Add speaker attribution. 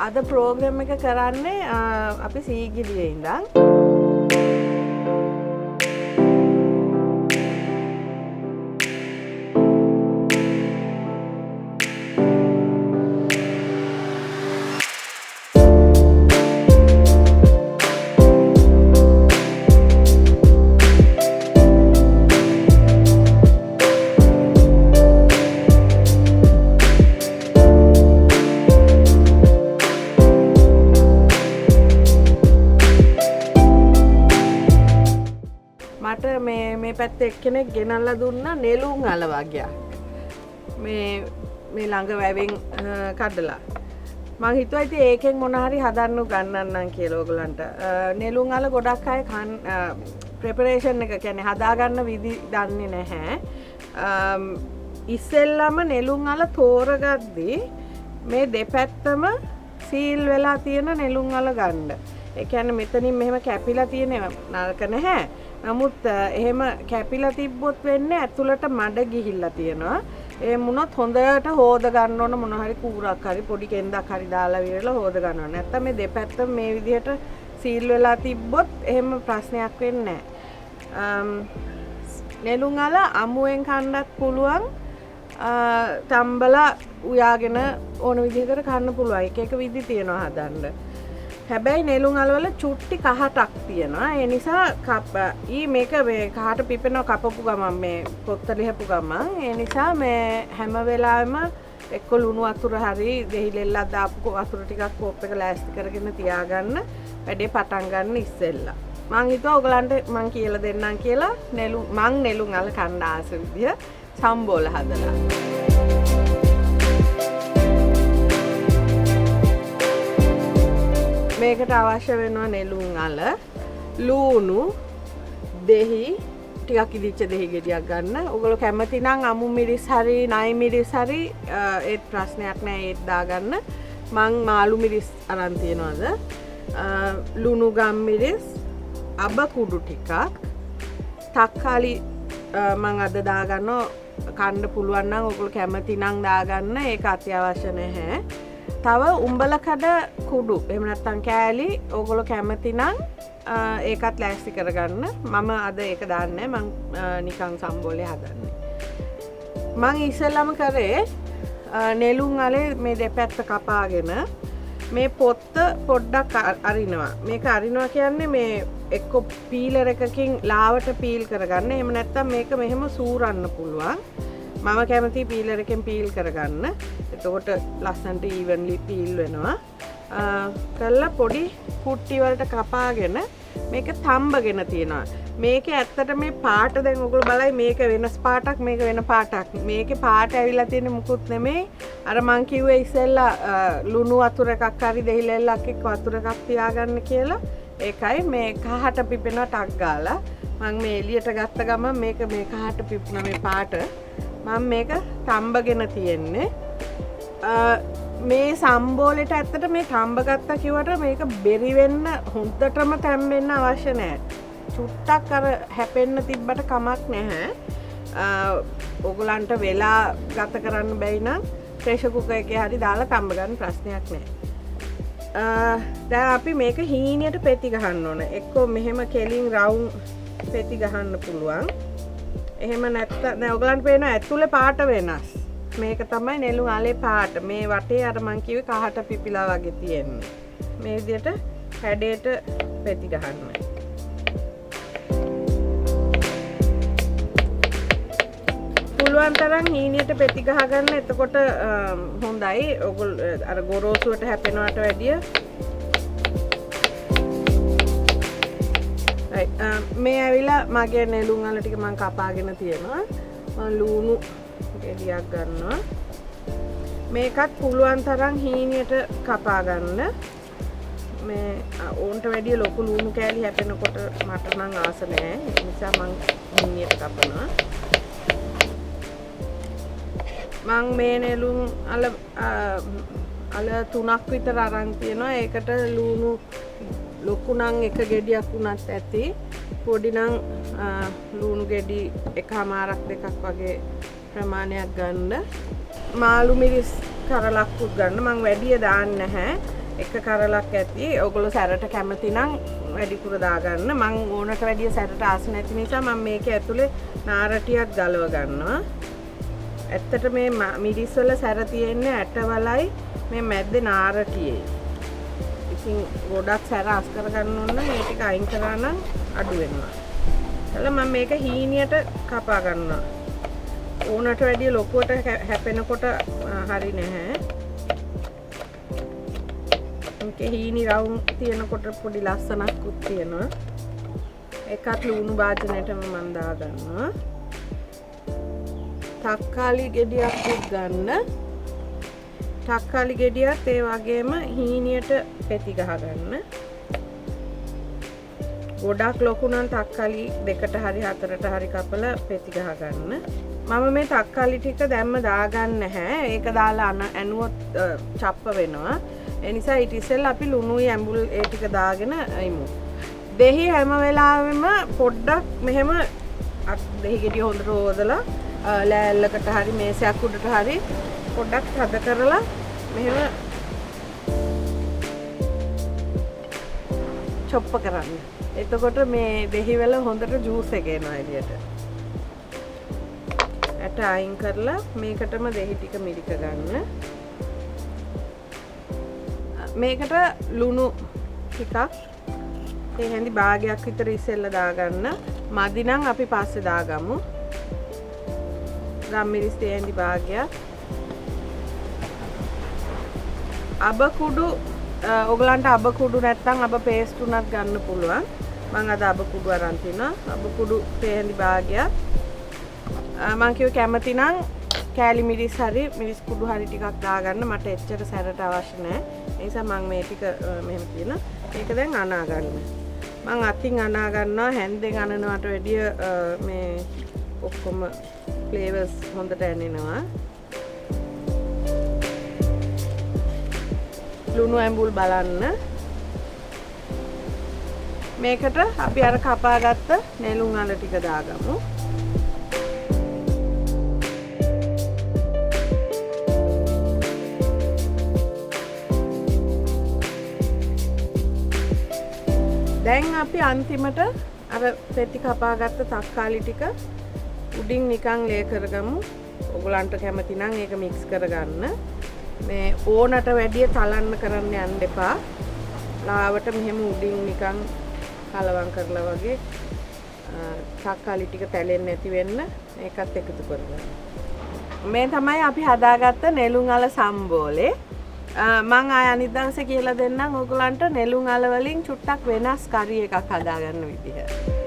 Speaker 1: අද ප්‍රෝග්‍රෑම් එක කරන්නේ අපි සීගිරියේ ඉඳන් මේ පැත්තේ එක්කෙනෙක් ගෙනල්ලා දුන්නා නෙළුම් අල වගයක්. මේ ළඟ වැවෙන් කඩලා. මම හිතුවා ඉතින් ඒකෙන් මොන හරි හදන්න ගන්නන්නම් කියලා ඕගලන්ට. නෙළුම් අල ගොඩක් අය ප්‍රෙපරේෂන් එක කියන්නේ හදා ගන්න විදි දන්නේ නැහැ. ඉස්සෙල්ලම නෙළුම් අල තෝරගද්දී මේ දෙපැත්තම සීල් වෙලා තියෙන නෙළුම් අල ගන්න. ඒ කියන්නේ මෙතනින් මෙහෙම කැපිලා තියෙන නරක නැහැ. නමුත් එහෙම කැපිලා තිබ්බොත් වෙන්නේ ඇතුළට මඩ ගිහිල්ලා තියෙනවා. එහෙම වුණොත් හොඳට හොද ගන්න ඕන මොන හරි කූරක් හරි පොඩි කෙන්දක් හරි දාලා විරලා හොද ගන්න ඕන. නැත්තම් මේ දෙපැත්තම මේ විදිහට සීල් වෙලා තිබ්බොත් එහෙම ප්‍රශ්නයක් වෙන්නේ නැහැ. නෙළුම් අල අමුවෙන් කන්නත් පුළුවන්. තම්බලා උයාගෙන ඕන විදිහකට කන්න පුළුවන්. එක විදි තියෙනවා හදන්න. හැබැයි නෙළුම් අලවල චුට්ටි කහටක් තියෙනවා. ඒ නිසා මේක මේ කහට පිපෙනවා කපපු ගමන් මේ පොත්ත ලිහපු ගමන්. ඒ නිසා මේ හැම වෙලාවෙම එක්ක ලුණු වතුර හරි දෙහිලෙල්ලක් දාපු වතුර ටිකක් කෝප් එක ලෑස්ති කරගෙන තියාගන්න. වැඩේ පටන් ගන්න ඉස්සෙල්ලා. මං හිතුවා ඔයගලන්ට මං කියලා දෙන්නම් කියලා නෙළුම් අල කන්න ආස විදිය සම්බෝල හදලා. මේකට අවශ්‍ය වෙනවා නෙළුම් අල, ලූණු, දෙහි, ටිකක් ඉදිච්ච දෙහි ගෙඩියක් ගන්න. ඔයගොල්ලෝ කැමති නම් අමු මිරිස් හරි, නයි මිරිස් හරි ඒත් ප්‍රශ්නයක් නෑ ඒත් දාගන්න. මං මාළු මිරිස් අරන් තියනවාද. ලුණු ගම් මිරිස්, අබ කුඩු ටිකක්, තක්කාලි මං අද දාගන්නවා. කන්න පුළුවන් නම් ඔයගොල්ලෝ කැමති නම් දාගන්න. ඒක අත්‍යවශ්‍ය නැහැ. තව උඹලකඩ කුඩු එහෙම නැත්නම් කෑලි ඕගොල්ලෝ කැමති නම් ඒකත් ලෑස්ති කරගන්න. මම අද ඒක දාන්නේ මං නිකන් සම්බෝලේ හදන්නේ. මං ඉස්සෙල්ලාම කරේ නෙළුම් අලේ මේ දෙපැත්ත කපාගෙන මේ පොත්ත පොඩ්ඩක් අරිනවා. මේක අරිනවා කියන්නේ මේ එක්ක පීලර් එකකින් ලාවට පීල් කරගන්න. එහෙම නැත්නම් මේක මෙහෙම සූරන්න පුළුවන්. මම කැමති පීලර් එකෙන් පීල් කරගන්න. එතකොට ලස්සනට ඊවන්ලි පීල් වෙනවා. කරලා පොඩි කුට්ටි වලට කපාගෙන මේක තම්බගෙන තියනවා. මේකේ ඇත්තට මේ පාට දැන් ඔයගොල්ලෝ බලයි මේක වෙනස් පාටක් මේක වෙන පාටක්. මේකේ පාට ඇවිල්ලා තියෙන්නේ මුකුත් නෙමෙයි. අර මං කිව්වේ ඉස්සෙල්ලා ලුණු වතුර එකක් හරි දෙහිලෙල්ලක් එක්ක වතුර එකක් තියාගන්න කියලා. ඒකයි මේ කහට පිපෙනවා ටක් ගාලා. මං මේ එළියට ගත්ත ගමන් මේක මේ කහට පිපුණා මේ පාට. මම මේක තම්බගෙන තියෙන්නේ. මේ සම්බෝලෙට ඇත්තට මේ තම්බ ගත්තා කිව්වට මේක බෙරි වෙන්න හොඳටම තැම්බෙන්න අවශ්‍ය නැහැ. චුට්ටක් අර හැපෙන්න තිබ්බට කමක් නැහැ. ඕගලන්ට වෙලා ගත කරන්න බැයි නම් ප්‍රෙෂර් කුකර් එකේ හරි දාලා තම්බ ගන්න ප්‍රශ්නයක් නැහැ. දැන් අපි මේක හීනියට පෙති ගහන්න ඕන. එක්කෝ මෙහෙම කෙලින් රවුම් පෙති ගහන්න පුළුවන්. එහෙම නැත්නම් දැන් ඔයගලන්ට පේනවා ඇතුලේ පාට වෙනස්. මේක තමයි නෙළුම් අලේ පාට. මේ වටේ අර මං කිව්වේ කහට පිපිලා වගේ තියෙන්නේ. මේ විදිහට හැඩයට පෙති ගහන්න. පුළුවන් තරම් හීනියට පෙති ගහ ගන්න. එතකොට හොඳයි. ඔයගොල්ලෝ අර ගොරෝසුවට හැපෙනවට වැඩිය මේ ඇවිල්ලා මගේ නෙළුම් අල ටික මම කපාගෙන තියෙනවා. මම ලුණු ගෙඩියක් ගන්නවා. මේකත් පුළුවන් තරම් හීනියට කපා ගන්න. මේ ඕන්ට වැඩිය ලොකු ලුණු කෑලි හැපෙනකොට මට නම් ආස නැහැ. ඒ නිසා මම හීනියට කපනවා. මම මේ නෙළුම් අල 3ක් විතර අරන් තියෙනවා. ඒකට ලුණු ලොකු නම් එක ගෙඩියක් වුණත් ඇති. පොඩි නම් ලුණු ගෙඩි එකමාරක් දෙකක් වගේ ප්‍රමාණයක් ගන්න. මාළු මිරිස් කරලක්කුත් ගන්න. මම වැඩිය දාන්නේ නැහැ. එක කරලක් ඇති. ඔයගොල්ලෝ සැරට කැමති නම් වැඩිපුර දාගන්න. මම ඕනට වැඩිය සැරට ආස නැති නිසා මම මේකේ ඇතුලේ නාරටියක් ගලව ගන්නවා. ඇත්තට මේ මිරිස් වල සැර තියෙන්නේ ඇටවලයි මේ මැද්දේ නාරටියේ. ඉතින් ගොඩක් සැර අස් කරගන්න ඕන නම් මේ ටික අයින් කරා නම් අඩු වෙනවා. එතන මම මේක හීනියට කපා ගන්නවා. ඕනට වැඩිය ලොකුවට හැපෙනකොට හරි නැහැ. මේකේ හීනි රවුම් තියෙනකොට පොඩි ලස්සනක්කුත් තියෙනවා. එකත් ලුණු භාජනයටම මම දා ගන්නවා. තක්කාලි ගෙඩියක් ගන්න. තක්කාලි ගෙඩියත් ඒ වගේම හීනියට පෙති ගහ ගන්න. ගොඩක් ලොකු නම් තක්කාලි දෙකට හරි හතරට හරි කපලා පෙති ගහ ගන්න. මම මේ තක්කාලි ටික දැම්ම දාගන්න නැහැ. ඒක දාලා ඇනුවොත් චප්ප වෙනවා. ඒ නිසා ඊට ඉස්සෙල්ලා අපි ලුණුයි ඇඹුල් ඒ ටික දාගෙන අයිමු. දෙහි හැම වෙලාවෙම පොඩ්ඩක් මෙහෙම දෙහි ගෙඩිය හොඳට හොදලා ලෑල්ලකට හරි මේසයක් උඩට හරි පොඩ්ඩක් හද කරලා මෙහෙම චොප්ප කරන්න. එතකොට මේ දෙහි වල හොඳට ජූස් එක එනවා එළියට. ඇට අයින් කරලා මේකටම දෙහි ටික මිරික ගන්න. මේකට ලුණු ටිකක් ඒ හැඳි භාගයක් විතර ඉස්සෙල්ලා දාගන්න. මදි නම් අපි පස්සේ දාගමු. ගම් මිරිස් තේ හැඳි භාගයක්. අබ කුඩු ඔයගලන්ට අබ කුඩු නැත්නම් අබ පේස්ට් උනත් ගන්න පුළුවන්. මම අද අබ කුඩු අරන් තිනවා. අබ කුඩු තේ හැඳි භාගයක්. මම කිව්ව කැමති නම් කෑලි මිරිස් හරි මිරිස් කුඩු හරි ටිකක් දාගන්න. මට එච්චර සැරට අවශ්‍ය නැහැ. ඒ නිසා මම මේ ටික මෙහෙම කියන. මේක දැන් අනා ගන්න. මම අතින් අනා ගන්නවා. හැන්දෙන් අනනවට වැඩිය මේ ඔක්කොම ෆ්ලේවර්ස් හොඳට ඇනෙනවා. ලුණු ඇඹුල් බලන්න. මේකට අපි අර කපාගත්ත නෙළුම් අල ටික දාගමු. දැන් අපි අන්තිමට අර පෙති කපාගත්ත තක්කාලි ටික උඩින් නිකන් ලේ කරගමු. ඔයගලන්ට කැමති නම් ඒක මික්ස් කරගන්න. මේ ඕනට වැඩිය තලන්න කරන්න යන්න එපා. ලාවට මෙහෙම උඩින් නිකන් කලවම් කරලා වගේ තක්කාලි ටික තැලෙන්නේ නැති වෙන්න ඒකත් එකතු කරගන්න. මේ තමයි අපි හදාගත්ත නෙළුම් අල සම්බෝලේ. මං ආය අනිත් දවසේ කියලා දෙන්නම් ඔයගලන්ට නෙළුම් අල වලින් චුට්ටක් වෙනස් කරි එකක් හදාගන්න විදිහ.